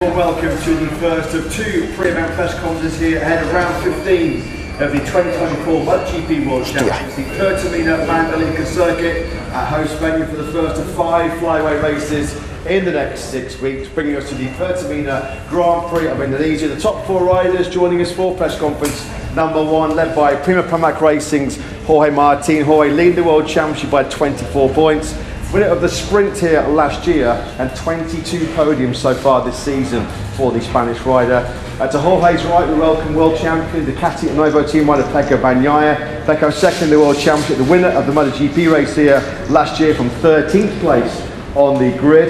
Welcome to the first of two pre-event press conferences here ahead of round 15 of the 2024 MotoGP World Championships, the Pertamina Mandalika circuit at host venue for the first of 5 flyway races in the next 6 weeks, bringing us to the Pertamina Grand Prix of Indonesia. The top 4 riders joining us for press conference number 1, led by Prima Pramac Racing's Jorge Martin. Jorge leading the World Championship by 24 points. Winner of the sprint here last year and 22 podiums so far this season for the Spanish rider. To Jorge's right, we welcome world champion Ducati Nuevo team rider Pecco Bagnaia. Pecco second in the world championship, the winner of the MotoGP race here last year from 13th place on the grid.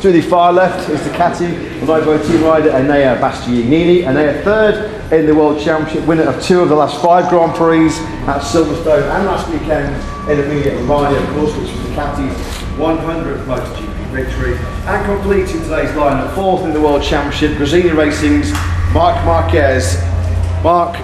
To the far left is Ducati Nuevo team rider Enea Bastianini. Enea third in the World Championship, winner of 2 of the last 5 Grand Prix at Silverstone and last weekend in Emilia-Romagna, of course, which was Ducati's 100th MotoGP victory. And completing today's lineup, 4th in the World Championship, Gresini Racing's Marc Marquez. Marc,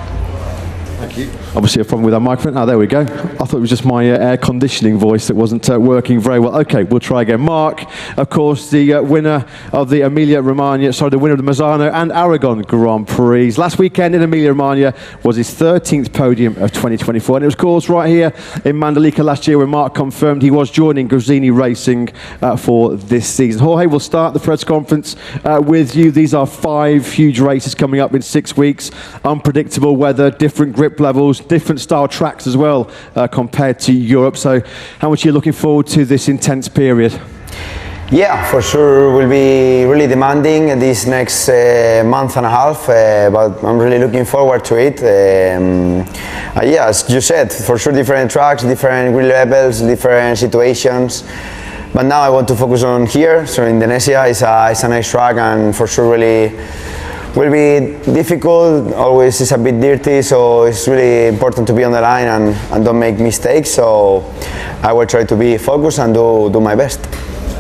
thank you. Obviously a problem with our microphone. Oh, there we go. I thought it was just my air conditioning voice that wasn't working very well. Okay, we'll try again. Marc, of course, the winner of the Emilia-Romagna, the winner of the Misano and Aragon Grand Prix. Last weekend in Emilia-Romagna was his 13th podium of 2024. And it was, of course, right here in Mandalika last year when Marc confirmed he was joining Gresini Racing for this season. Jorge, we'll start the press conference with you. These are 5 huge races coming up in 6 weeks. Unpredictable weather, different grip levels, different style tracks as well compared to Europe. So how much are you looking forward to this intense period? Yeah, for sure will be really demanding this next month and a half, but I'm really looking forward to it. Yeah, as you said, for sure different tracks, different grip levels, different situations. But now I want to focus on here. So Indonesia is a nice track and for sure really will be difficult, always is a bit dirty, so it's really important to be on the line and don't make mistakes. So I will try to be focused and do my best.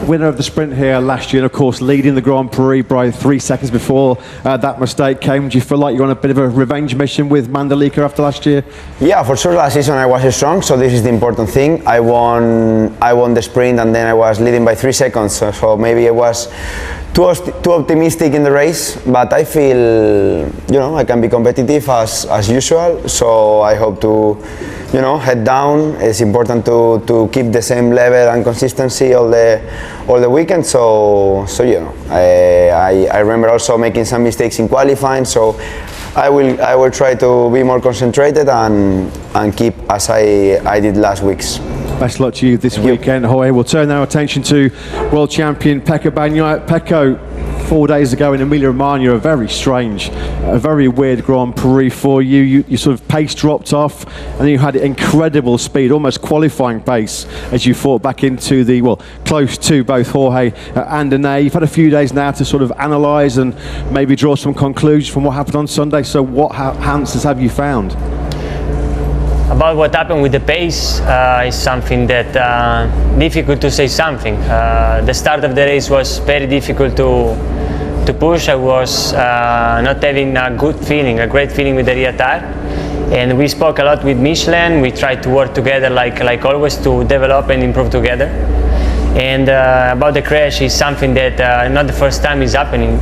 Winner of the sprint here last year, and of course leading the Grand Prix by 3 seconds before that mistake came. Do you feel like you're on a bit of a revenge mission with Mandalika after last year? Yeah, for sure last season I was strong, so this is the important thing. I won the sprint and then I was leading by 3 seconds, so maybe I was too optimistic in the race, but I feel, I can be competitive as usual, so I hope to, head down. It's important to keep the same level and consistency all the weekend, so I remember also making some mistakes in qualifying, so I will try to be more concentrated and keep as I did last week's. Best luck to you this weekend, Jorge. We'll turn our attention to world champion Pecco Bagnaia. Pecco, 4 days ago in Emilia-Romagna, a very strange, a very weird Grand Prix for you. You sort of pace dropped off, and then you had incredible speed, almost qualifying pace, as you fought back into the, close to both Jorge and Enea. You've had a few days now to sort of analyse and maybe draw some conclusions from what happened on Sunday. So what answers have you found? About what happened with the pace is something that difficult to say something. The start of the race was very difficult to push. I was not having a great feeling with the rear tire. And we spoke a lot with Michelin. We tried to work together like always to develop and improve together. And about the crash is something that not the first time is happening.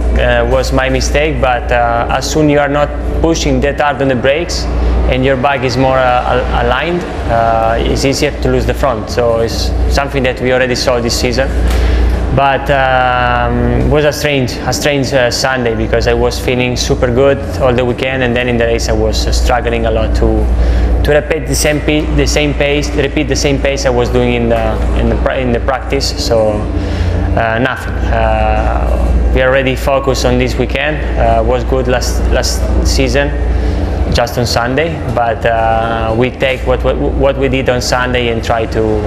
Was my mistake, but as soon you are not pushing that hard on the brakes and your bike is more aligned, it's easier to lose the front. So it's something that we already saw this season. But it was a strange Sunday because I was feeling super good all the weekend, and then in the race I was struggling a lot to repeat the same pace I was doing in the practice. So nothing. We are already focused on this weekend. Was good last season, just on Sunday, but we take what we did on Sunday and try to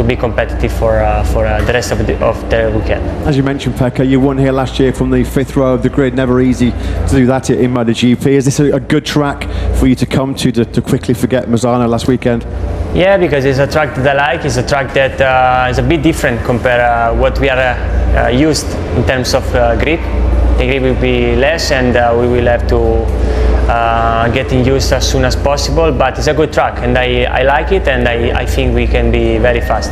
be competitive for the rest of the weekend. As you mentioned, Pecco, you won here last year from the 5th row of the grid. Never easy to do that in MotoGP. Is this a good track for you to come to quickly forget Misano last weekend? Yeah, because it's a track that I like. It's a track that is a bit different compared what we are used in terms of grip. The grip will be less, and we will have to getting used as soon as possible. But it's a good track, and I like it, and I think we can be very fast.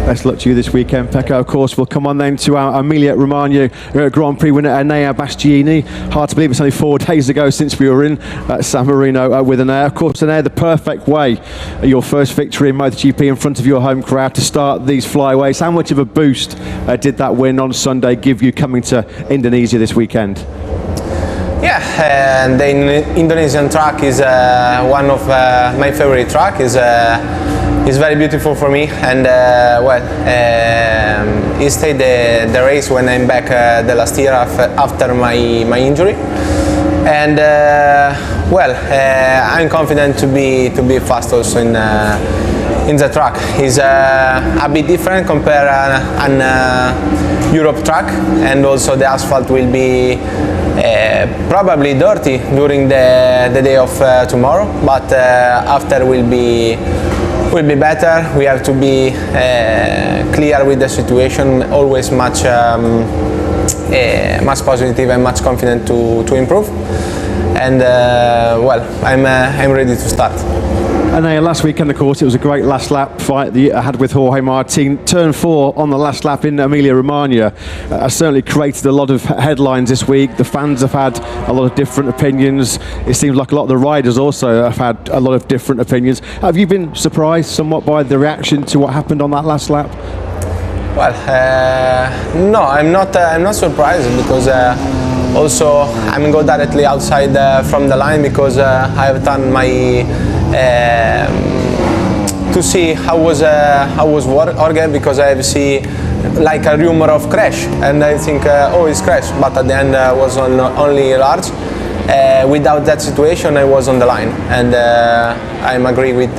Best luck to you this weekend, Pecco. Of course, we'll come on then to our Emilia-Romagna Grand Prix winner, Enea Bastianini. Hard to believe it's only 4 days ago since we were in San Marino with Enea. Of course, Enea, the perfect way, your first victory in MotoGP in front of your home crowd to start these flyways. How much of a boost did that win on Sunday give you coming to Indonesia this weekend? Yeah, and the Indonesian track is one of my favorite track. It's very beautiful for me, and it stayed the race when I'm back the last year after my injury, and I'm confident to be fast also in the track. It's a bit different compared an Europe track, and also the asphalt will be probably dirty during the day of tomorrow, but after will be better. We have to be clear with the situation, always much positive and much confident to improve, and I'm ready to start. And last weekend, of course, it was a great last lap fight that you had with Jorge Martin. Turn 4 on the last lap in Emilia-Romagna certainly created a lot of headlines this week. The fans have had a lot of different opinions. It seems like a lot of the riders also have had a lot of different opinions. Have you been surprised somewhat by the reaction to what happened on that last lap? Well, no, I'm not surprised, because also I'm go directly outside from the line, because I have done my to see how was Jorge, because I have seen like a rumor of crash, and I think it's crash, but at the end was only large. Without that situation, I was on the line, and I'm agree with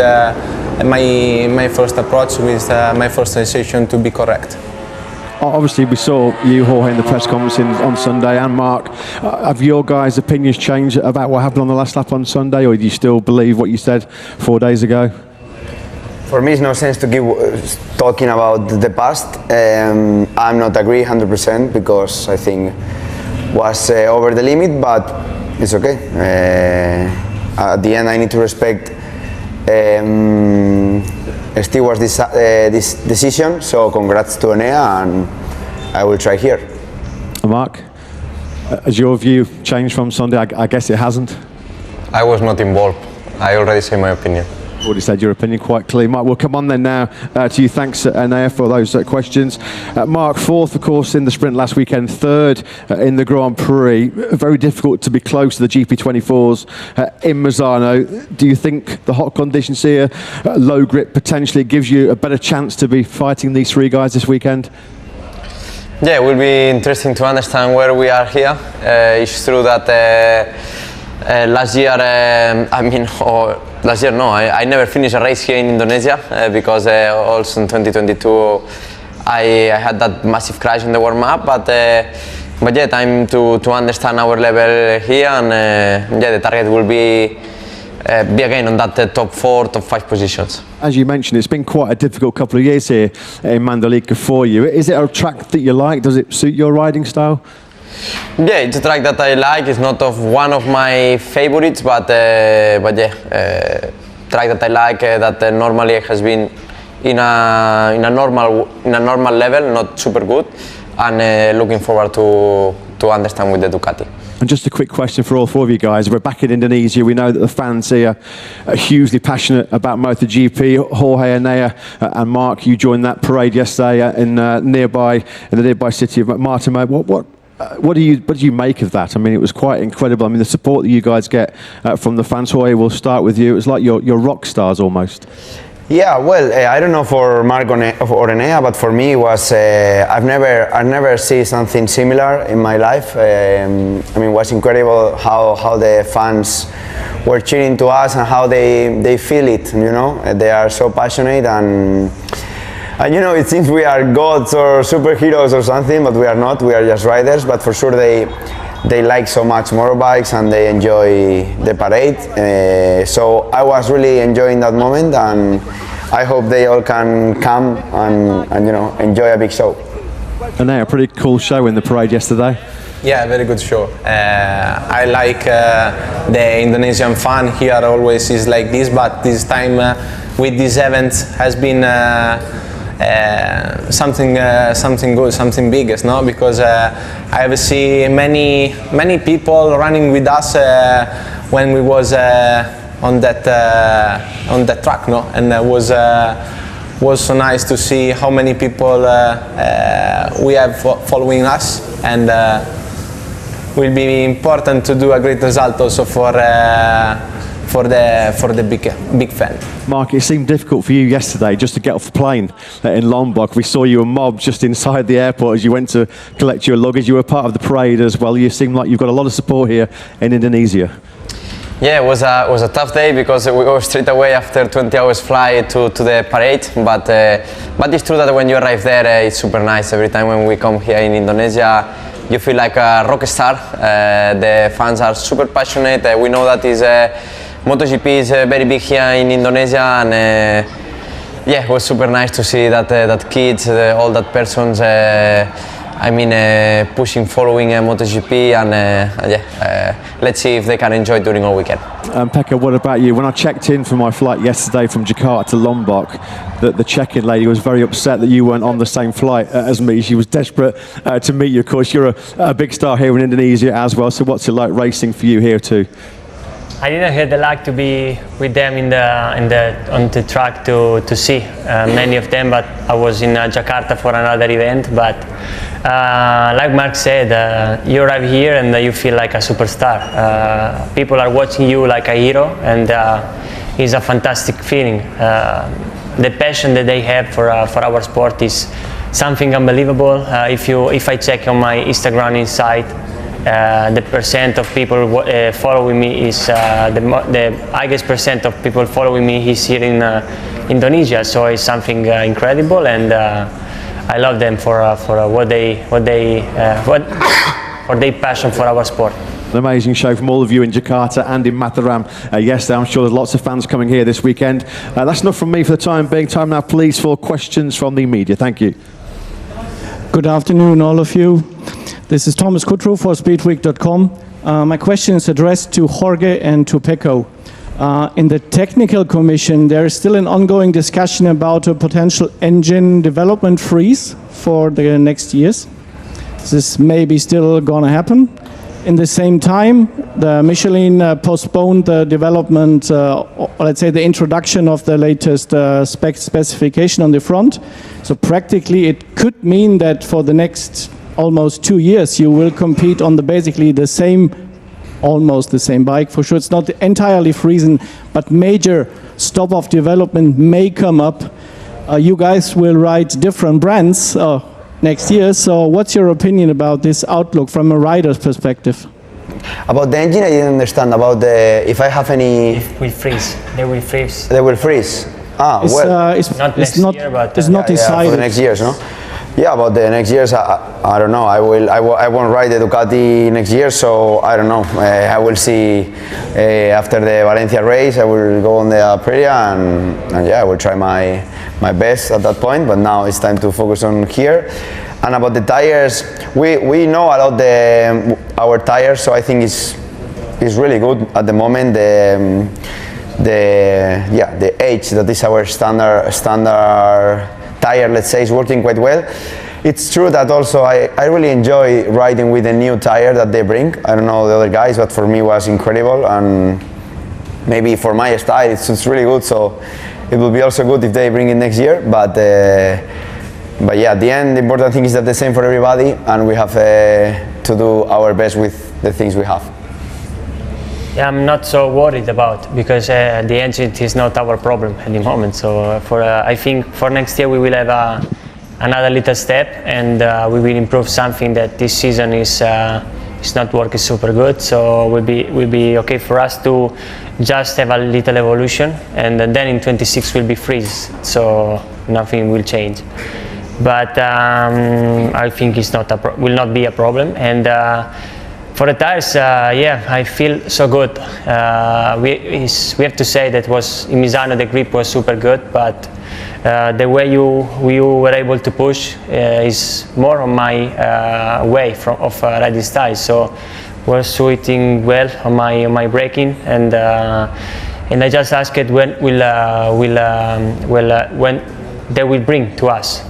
my first approach, with my first decision to be correct. Obviously, we saw you, Jorge, in the press conference on Sunday, and Mark. Have your guys' opinions changed about what happened on the last lap on Sunday, or do you still believe what you said 4 days ago? For me, it's no sense to keep talking about the past. I'm not agree 100% because I think was over the limit, but it's okay. At the end, I need to respect Stewart's this decision, so congrats to Enea, and I will try here. Mark, has your view changed from Sunday? I guess it hasn't. I was not involved. I already said my opinion. Already said your opinion quite clear. Mark, we'll come on then now to you. Thanks, Enea, for those questions. Mark, 4th, of course, in the sprint last weekend, 3rd in the Grand Prix. Very difficult to be close to the GP24s in Misano. Do you think the hot conditions here, low grip, potentially gives you a better chance to be fighting these 3 guys this weekend? Yeah, it will be interesting to understand where we are here. It's true that last year, last year no, I never finished a race here in Indonesia because also in 2022 I had that massive crash in the warm-up, but yeah, time to understand our level here, and yeah, the target will be again on that top 4, top 5 positions. As you mentioned, it's been quite a difficult couple of years here in Mandalika for you. Is it a track that you like? Does it suit your riding style? Yeah, it's a track that I like. It's not one of my favorites, but yeah, track that I like, that normally has been in a normal level, not super good, and looking forward to understand with the Ducati. And just a quick question for all 4 of you guys. We're back in Indonesia. We know that the fans here are hugely passionate about MotoGP. Jorge, Enea, and Mark, you joined that parade yesterday in the nearby city of Martimau. What do you make of that? I mean, it was quite incredible. I mean, the support that you guys get from the fans. Jorge, we'll start with you. It's like you're rock stars almost. Yeah, well, I don't know for Mark or Enea, but for me it was I've never seen something similar in my life. I mean, it was incredible how the fans were cheering to us and how they feel it. You know, they are so passionate, and you know, it seems we are gods or superheroes or something, but we are not. We are just riders. But for sure they like so much motorbikes and they enjoy the parade. So I was really enjoying that moment, and I hope they all can come and you know, enjoy a big show. And a pretty cool show in the parade yesterday. Yeah, very good show. I like the Indonesian fan here always is like this, but this time with this event has been something good, something big, no? Because I have seen many people running with us when we was on that track, no? And was so nice to see how many people we have following us, and will be important to do a great result also for the big fan. Mark, it seemed difficult for you yesterday just to get off the plane in Lombok. We saw you were mobbed just inside the airport as you went to collect your luggage. You were part of the parade as well. You seem like you've got a lot of support here in Indonesia. Yeah, it was a tough day because we go straight away after 20 hours flight to the parade. But it's true that when you arrive there, it's super nice. Every time when we come here in Indonesia, you feel like a rock star. The fans are super passionate. We know that MotoGP is very big here in Indonesia, and yeah, it was super nice to see that kids, all that persons, pushing, following MotoGP, and let's see if they can enjoy during all weekend. Pekka, what about you? When I checked in for my flight yesterday from Jakarta to Lombok, the check-in lady was very upset that you weren't on the same flight as me. She was desperate to meet you. Of course, you're a big star here in Indonesia as well, so what's it like racing for you here too? I didn't have the luck to be with them on the track to see many of them, but I was in Jakarta for another event. But like Mark said, you arrive here and you feel like a superstar. People are watching you like a hero, and it's a fantastic feeling. The passion that they have for our sport is something unbelievable. If I check on my Instagram Insight, the percent of people following me is the highest percent of people following me is here in Indonesia. So it's something incredible, and I love them for their passion for our sport. An amazing show from all of you in Jakarta and in Mataram yesterday. I'm sure there's lots of fans coming here this weekend. That's enough from me for the time being. Time now, please, for questions from the media. Thank you. Good afternoon, all of you. This is Thomas Kutru for Speedweek.com. My question is addressed to Jorge and to Pecco. In the technical commission, there is still an ongoing discussion about a potential engine development freeze for the next years. This may be still going to happen. In the same time, the Michelin postponed the development, let's say the introduction of the latest specification on the front. So practically it could mean that for the next almost 2 years you will compete on basically the same, almost the same bike. For sure it's not entirely freezing, but major stop of development may come up. You guys will ride different brands next year, so what's your opinion about this outlook from a rider's perspective? About the engine, I didn't understand. About if I have any... We freeze. They will freeze. They will freeze. It's not next year, but it's not decided. For the next years, no? Yeah, about the next years, I don't know. I won't ride the Ducati next year, so I don't know. I will see after the Valencia race. I will go on the Aprilia, and yeah, I will try my best at that point. But now it's time to focus on here. And about the tires, we know about our tires, so I think it's really good at the moment. The H, that is our standard tire, let's say, is working quite well. It's true that also I really enjoy riding with the new tire that they bring. I don't know the other guys, but for me it was incredible, and maybe for my style it's really good, so it will be also good if they bring it next year. But yeah, at the end the important thing is that the same for everybody, and we have to do our best with the things we have. Yeah, I'm not so worried about, because the engine is not our problem at the moment. So I think for next year we will have another little step, and we will improve something that this season is not working super good. So will be okay for us to just have a little evolution, and then in 26 will be freeze. So nothing will change. But I think it's will not be a problem. And for the tires, yeah, I feel so good. We have to say that in Misano the grip was super good, but the way we were able to push is more on my way of riding style. So we're suiting well on my braking, and I just asked when when they will bring to us,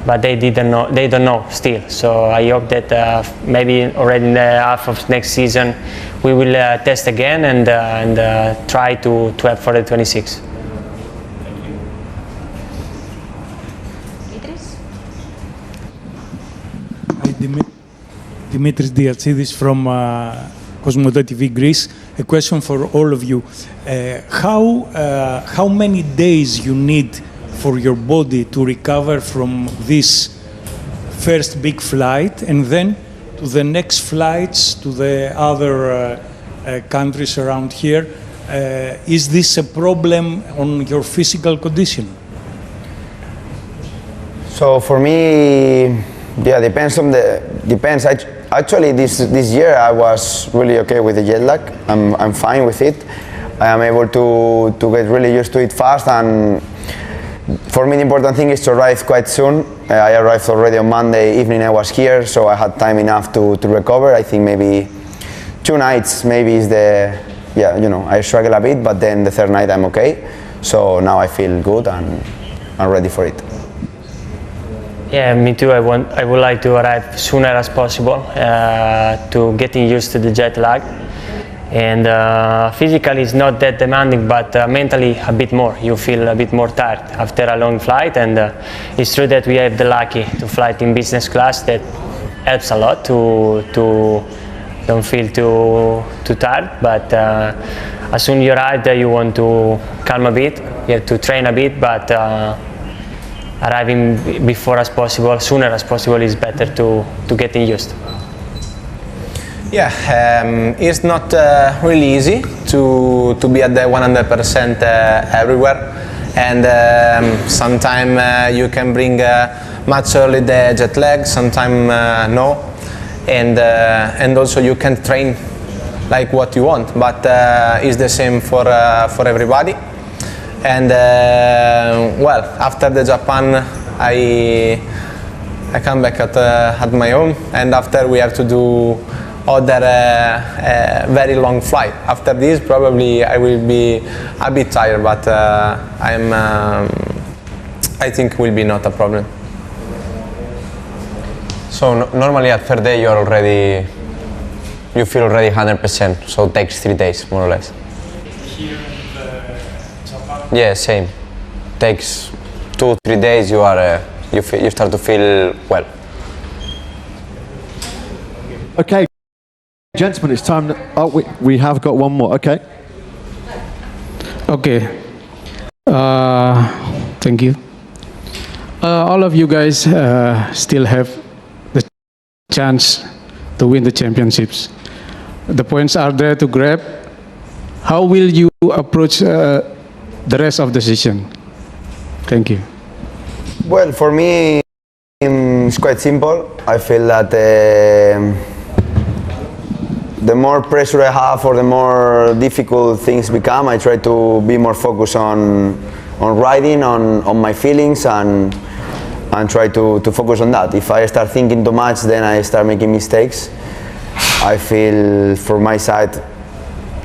but they didn't know. They don't know still. So I hope that maybe already in the half of next season we will test again and try to have for the 26. Dimitris Diatsidis from Cosmodo TV Greece. A question for all of you. How many days you need for your body to recover from this first big flight and then to the next flights to the other countries around here? Is this a problem on your physical condition? So for me, yeah, depends. Actually, this year I was really okay with the jet lag. I'm fine with it. I am able to get really used to it fast, and for me the important thing is to arrive quite soon. I arrived already on Monday evening. I was here, so I had time enough to recover. I think maybe 2 nights maybe is I struggle a bit, but then the 3rd night I'm okay. So now I feel good and I'm ready for it. Yeah, me too. I would like to arrive sooner as possible to getting used to the jet lag. And physically it's not that demanding, but mentally a bit more. You feel a bit more tired after a long flight, and it's true that we have the lucky to fly in business class. That helps a lot to don't feel too tired. But as soon as you arrive there, you want to calm a bit. You have to train a bit, but arriving sooner as possible is better to getting used. Yeah, it's not really easy to be at the 100% everywhere, and sometimes you can bring much early the jet lag, sometimes no, and also you can train like what you want, but it's the same for everybody. And well, after the Japan, I come back at my home, and after we have to do other very long flight. After this, probably I will be a bit tired, but I think will be not a problem. So normally at 3rd day you feel already 100%. So it takes 3 days more or less. Here in Japan? Yeah, same. Takes 2-3 days. You start to feel well. Okay, gentlemen, it's time. We have got one more. Okay. Okay. Thank you. All of you guys still have the chance to win the championships. The points are there to grab. How will you approach the rest of the season? Thank you. Well, for me, it's quite simple. I feel that the more pressure I have or the more difficult things become, I try to be more focused on riding, on my feelings, and try to focus on that. If I start thinking too much, then I start making mistakes. I feel from my side,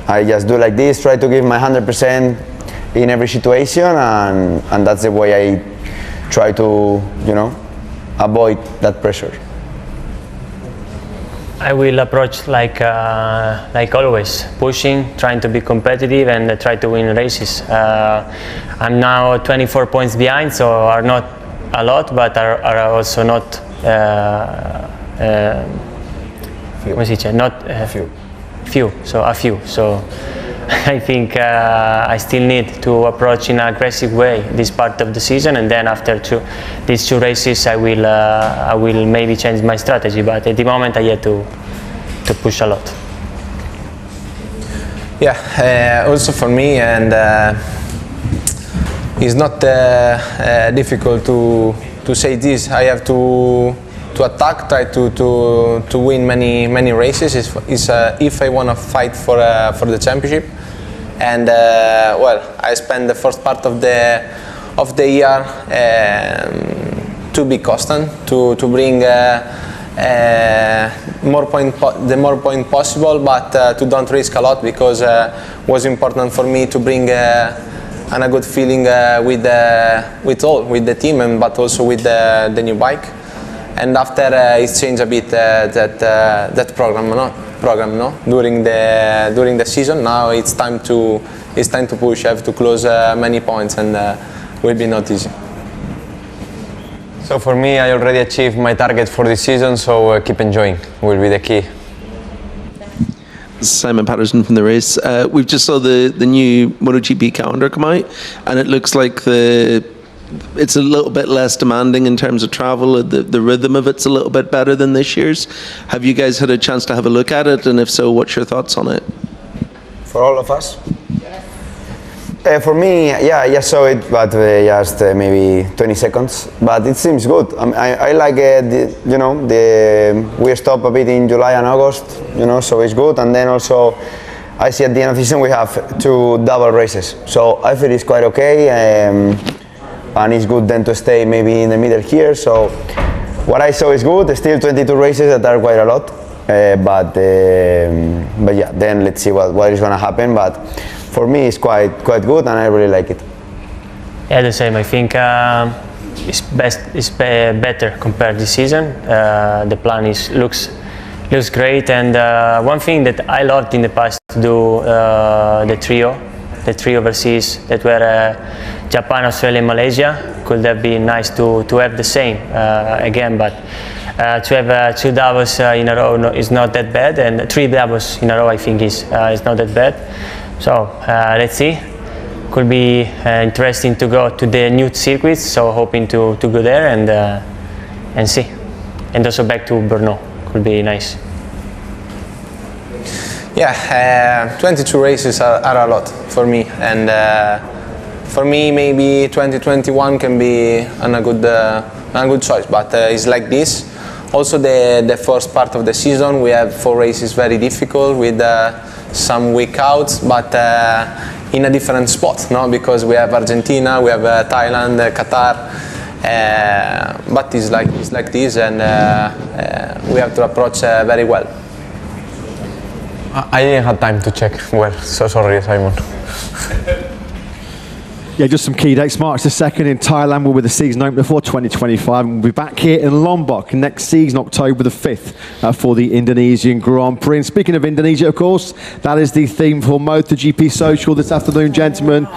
I just do like this, try to give my 100% in every situation, and that's the way I try to, avoid that pressure. I will approach like always, pushing, trying to be competitive, and try to win races. I'm now 24 points behind, so are not a lot, but are also not few. So a few. So I think I still need to approach in an aggressive way this part of the season, and then after these 2 races I will maybe change my strategy, but at the moment I have to push a lot. Yeah, also for me, and it's not difficult to say this. I have to attack, try to win many races. If I want to fight for the championship, and well, I spent the first part of of the year to be constant, to bring the more point possible, but to don't risk a lot, because was important for me to bring and a good feeling with the team, and but also with the new bike. And after it's changed a bit that program during the season. Now it's time to push. I have to close many points, and will be not easy. So for me, I already achieved my target for this season, so keep enjoying will be the key. Simon Patterson from the race. We've just saw the new MotoGP calendar come out, and it looks like it's a little bit less demanding in terms of travel. The rhythm of it's a little bit better than this year's. Have you guys had a chance to have a look at it, and if so, what's your thoughts on it? For all of us? For me, yeah, I just saw it, but just maybe 20 seconds. But it seems good. I like it. We stop a bit in July and August. So it's good. And then also, I see at the end of the season we have 2 double races. So I feel it's quite okay, and it's good then to stay maybe in the middle here. So what I saw is good. There's still 22 races that are quite a lot. But yeah, then let's see what is going to happen. But for me, it's quite good, and I really like it. Yeah, the same. I think it's better compared this season. The plan looks great, and one thing that I loved in the past to do the three overseas that were Japan, Australia, and Malaysia. Could have been nice to have the same again, but to have 2 doubles in a row is not that bad, and 3 doubles in a row I think is not that bad. So let's see. Could be interesting to go to the new circuits. So hoping to go there and see, and also back to Brno. Could be nice. Yeah, 22 races are a lot for me, and for me maybe 2021 can be a good choice. But it's like this. Also, the first part of the season we have 4 races very difficult with some week outs, but in a different spot, no? Because we have Argentina, we have Thailand, Qatar, but it's like this, and we have to approach very well. I didn't have time to check. Well, so sorry, Simon. Yeah, just some key dates. March the 2nd in Thailand will be the season opener for 2025. And we'll be back here in Lombok next season, October the 5th, for the Indonesian Grand Prix. And speaking of Indonesia, of course, that is the theme for MotoGP Social this afternoon, gentlemen.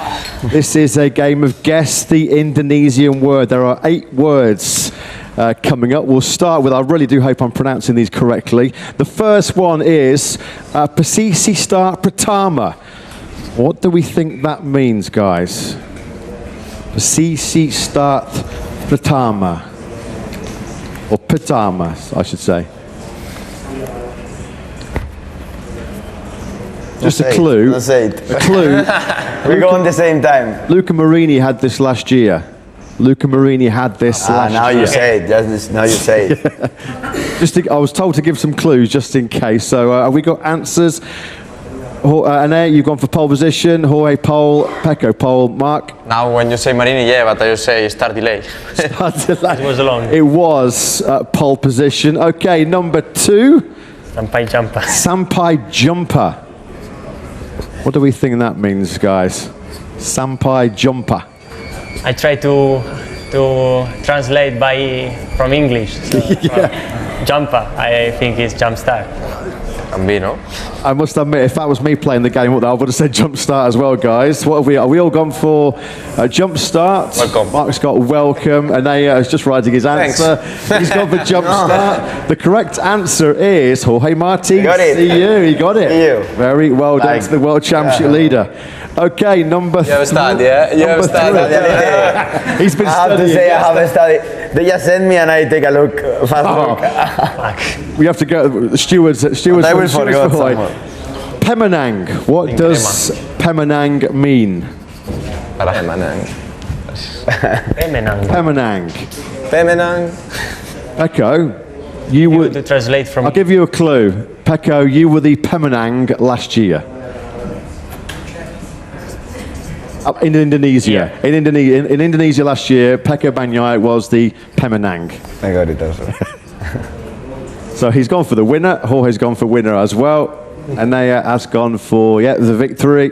This is a game of Guess the Indonesian Word. There are 8 words coming up. We'll start with, I really do hope I'm pronouncing these correctly. The first one is Pesisi Start Pratama. What do we think that means, guys? Pesisi Start Pratama. Or Pratama, I should say. Just a clue. Don't say it. A clue. We go on the same time. Luca Marini had this last year. Luca Marini had this last now year. you say it. Now you say it. I was told to give some clues just in case. So have we got answers? Ane, you've gone for pole position. Jorge, pole. Pecco, pole. Mark? Now when you say Marini, yeah, but I just say start delay. Start delay. It was long. It was pole position. Okay, number 2. Sampai jumpa. Sampai jumper. What do we think that means, guys? Sampai jumper. I try to translate from English. So, jumper, I think it's jump start. Bambino. I must admit, if that was me playing the game, I would have said jump start as well, guys. What have we? Are we all gone for jump start? Welcome. Mark's got welcome, and is just writing his answer. He's gone for jump start. The correct answer is Jorge Martin. Got it. See you. He got it. See you. Very well done to the World Championship leader. Okay, number 3. You have studied, yeah? You have studied. He's been I have to studying. say I haven't studied. They just send me and I take a look. Fast look. We have to go. Stewards. I will forget for someone. Pemenang. What does Pemenang mean? Pemenang. Pemenang. Pemenang. Pecco, you You were. want to translate from. I'll give you a clue. Pecco, you were the Pemenang last year. In Indonesia. Yeah. In Indonesia last year, Pecco Bagnaia was the Pemenang. I got it also. So he's gone for the winner. Jorge's gone for winner as well. Anaya has gone for, the victory.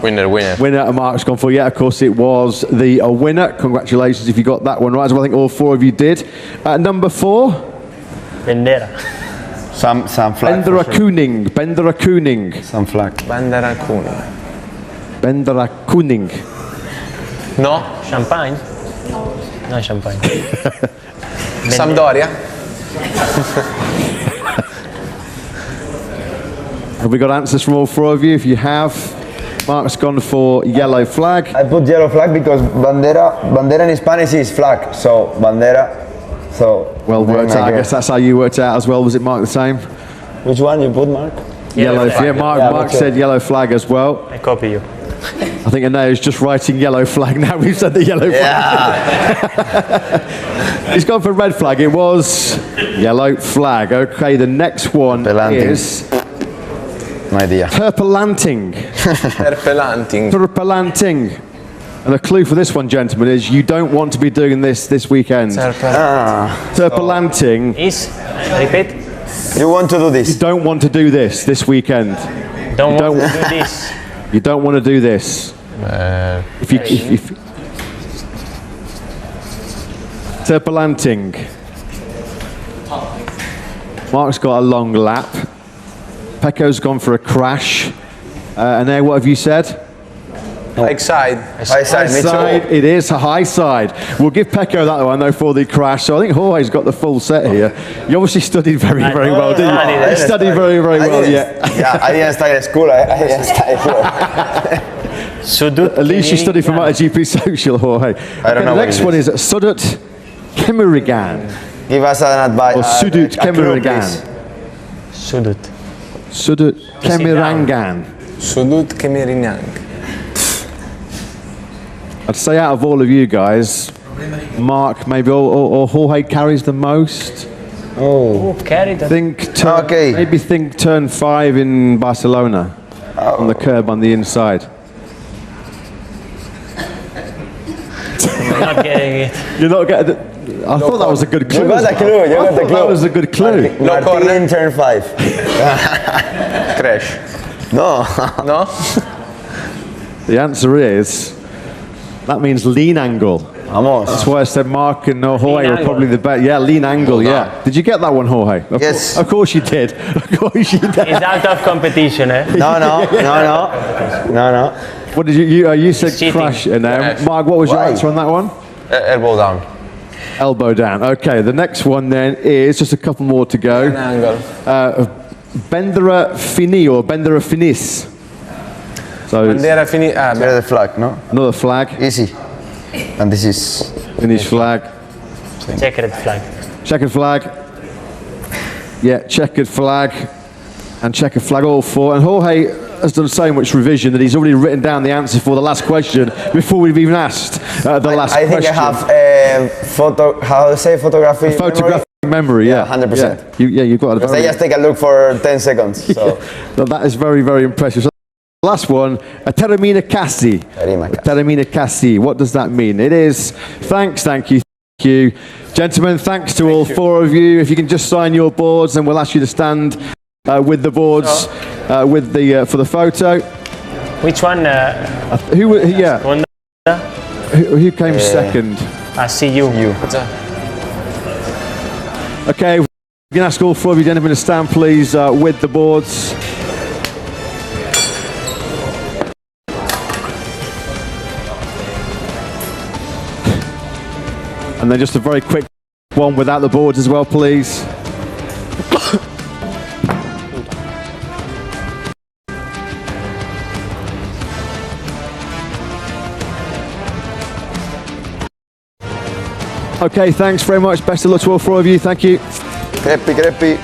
Winner. Winner, and Mark's gone for, of course it was the winner. Congratulations if you got that one right as well. I think all four of you did. Number 4. Bandera. Some flag. Bendera Kuning. Some flag. Bandera kuning. Bendera Kuning. No? Champagne? No champagne. Sampdoria? Have we got answers from all four of you? If you have, Mark's gone for yellow flag. I put yellow flag because bandera in Spanish is flag. So bandera. So Well then worked out. I guess that's how you worked out as well. Was it Mark the same? Which one you put, Mark? Yellow. flag. Yeah, Mark me said yellow flag as well. I copy you. I think Anaya's just writing yellow flag now. We've said the yellow flag. He's gone for red flag. It was yellow flag. Okay, the next one Pelanting. is My dear. Perpelanting. Perpelanting. And the clue for this one, gentlemen, is you don't want to be doing this weekend. Perpelanting. Is, repeat, You want to do You this? don't want to do this weekend. don't don't- want to do this. You don't want to do this. If Perpelanting. Mark's got a long lap. Pecco's gone for a crash. And there, what have you said? High side. High side, me too. Side, it is a high side. We'll give Pecco that one though for the crash. So I think Jorge's got the full set here. You obviously studied very well, didn't you? I You studied very well, I didn't study at school. I didn't study here. Sudut. At least you studied for MotoGP Social, Jorge. I don't know The what next it one is Sudut Kemirigan. Give us an advice. Or Sudut a clue, Kemirigan. please. Sudut. Sudut Kemirangan. Sudut Kemirinyang. I'd say out of all of you guys, Mark maybe or Jorge carries the most. Who carried that? Okay. Maybe think turn 5 in Barcelona on the curb on the inside. I'm not getting it. You're not getting. I thought that was a good clue. You got the clue. You I got the thought clue. that was a good clue. Martin, turn 5. Crash. No. No? The answer is that means lean angle. Vamos. That's why I said Mark and Jorge are angle. probably the best. Yeah, lean angle. Yeah. Did you get that one, Jorge? Yes. Of course you did. Of course you did. It's out of competition, eh? No. What did you? You said Cheating. crash. And Yes. Mark, what was your Why? answer on that one? Elbow down. Elbow down. Okay. The next one then is just a couple more to go. Angle. Bendera Fini or Bendera Finis. So it's Bandera fini. There's the flag, no? another flag. Easy. And this is. Finish flag. Checkered flag. Checkered flag. Yeah, checkered flag. And checkered flag, all four. And Jorge has done so much revision that he's already written down the answer for the last question before we've even asked the last I think question. I have how to say photography. Photographic memory, yeah. 100%. Yeah, you've got a Because I very, just take a look for 10 seconds. So. that is very, very impressive. So last one, a Termina Cassi. Termina Cassi. What does that mean? It is thank you. Gentlemen, thanks to all four of you. If you can just sign your boards, and we'll ask you to stand with the boards with the for the photo. Which one? Who came second? I see you. Okay, we can ask all four of you gentlemen to stand, please, with the boards. And then just a very quick one without the boards as well, please. Okay, thanks very much. Best of luck to all four of you. Thank you. Crepi.